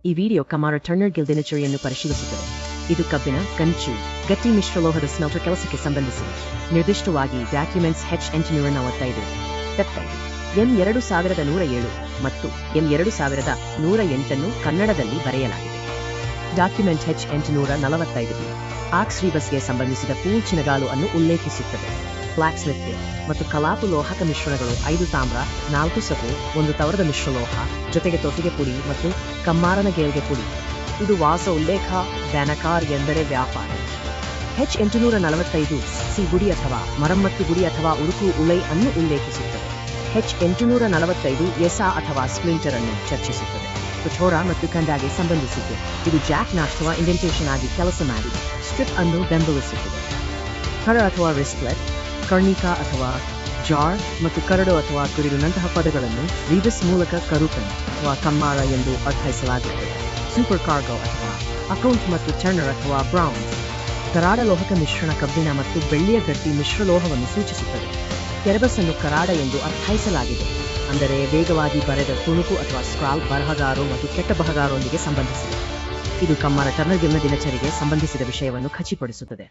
ಈ video ಕಮಾರ turner Gill ದಿನಚರಿಯನ್ನು ಪರಿಶೀಲಿಸುತ್ತದೆ. ಇದು ಕಬ್ಬಿಣ, ಕಂಚು, ಗಟ್ಟಿ ಮಿಶ್ರಲೋಹದ ಸ್ಮೆಲ್ಟರ್ ಕೆಲಸಕ್ಕೆ ಸಂಬಂಧಿಸಿದೆ. ನಿರ್ದಿಷ್ಟವಾಗಿ ಡಾಕ್ಯುಮೆಂಟ್ಸ್ H845 M2107 ಮತ್ತು M2108 ಕನ್ನಡದಲ್ಲಿ ಬರೆಯಲಾಗಿದೆ. ಡಾಕ್ಯುಮೆಂಟ್ H845 ಆಕ್ಸ್ ರೀಬಸ್ಗೆ ಸಂಬಂಧಿಸಿದ ಪೂಲ್ ಚಿನಗಾಲು ಅನ್ನು ಉಲ್ಲೇಖಿಸುತ್ತದೆ. ಬ್ಲಾಕ್ ಸ್ಮಿತ್ ಮತ್ತು ಕಲಾಪು ಲೋಹಕ ಮಿಶ್ರಣಗಳು 5 ತಾಮ್ರ, 4 ಸತು, 1 ತವರದ ಮಿಶ್ರಲೋಹ, ಜೊತೆಗೆ ತೊಟ್ಟಿಗೆ ಪುಡಿ ಮತ್ತು ಕಮ್ಮಾರನ ಗೇಲ್ಗೆ ಪುಡಿ. ಇದು ವಾಸ ಉಲ್ಲೇಖ. ಬ್ಯಾನಕಾರ್ ಎಂದರೆ ವ್ಯಾಪಾರ. H845 ಸಿ ಗುಡಿ ಅಥವಾ ಮರಮ್ಮತ್ತು ಗುಡಿ ಅಥವಾ ಉರುಕು ಉಲೈ ಅನ್ನು ಉಲ್ಲೇಖಿಸುತ್ತದೆ. H845 ಎಸಾ ಅಥವಾ ಸ್ಪ್ಲಿಂಟರ್ ಅನ್ನು ಚರ್ಚಿಸುತ್ತದೆ. ಕಠೋರ ಮತ್ತು ಕಂಡಾಗೆ ಸಂಬಂಧಿಸಿದೆ. ಇದು ಜಾಕ್ ನಾಷ್ಟವ ಇಂಡೆಂಟೇಷನ್ ಆಗಿ ಕೆಲಸ ಮಾಡಿ ಸ್ಟ್ರಿಪ್ ಅನ್ನು ಬೆಂಬಲಿಸುತ್ತದೆ. ಕರ ಅಥವಾ ರಿಸ್ಟ್ಲೆಟ್, ಕರ್ಣಿಕಾ ಅಥವಾ ಜಾರ್ ಮತ್ತು ಕರಡು ಅಥವಾ ಕುರಿರುನಂತಹ ಪದಗಳನ್ನು ರೀಬಸ್ ಮೂಲಕ ಕರುಕನ್ ಅಥವಾ ಕಮ್ಮಾರ ಎಂದು ಅರ್ಥೈಸಲಾಗುತ್ತದೆ. ಸೂಪರ್ ಕಾರ್ಗೋ ಅಥವಾ ಅಕೌಂಟ್ ಮತ್ತು ಟರ್ನರ್ ಅಥವಾ ಬ್ರೌನ್ ಕರಾಡ ಲೋಹಕ ಮಿಶ್ರಣ ಕಬ್ಬಿಣ ಮತ್ತು ಬೆಳ್ಳಿಯ ಗಟ್ಟಿ ಮಿಶ್ರಲೋಹವನ್ನು ಸೂಚಿಸುತ್ತದೆ. ಕೆರಬಸ್ ಅನ್ನು ಕರಾಡ ಎಂದು ಅರ್ಥೈಸಲಾಗಿದೆ, ಅಂದರೆ ವೇಗವಾಗಿ ಬರೆದ ತುಣುಕು ಅಥವಾ ಸ್ಕ್ರಾಲ್ ಬರಹಗಾರ ಮತ್ತು ಕೆಟ್ಟ ಬರಹಗಾರರೊಂದಿಗೆ ಸಂಬಂಧಿಸಿದೆ. ಇದು ಕಮ್ಮಾರ ಟರ್ನರ್ ಗಿಲ್ನ ದಿನಚರಿಗೆ ಸಂಬಂಧಿಸಿದ ವಿಷಯವನ್ನು ಖಚಿತಪಡಿಸುತ್ತದೆ.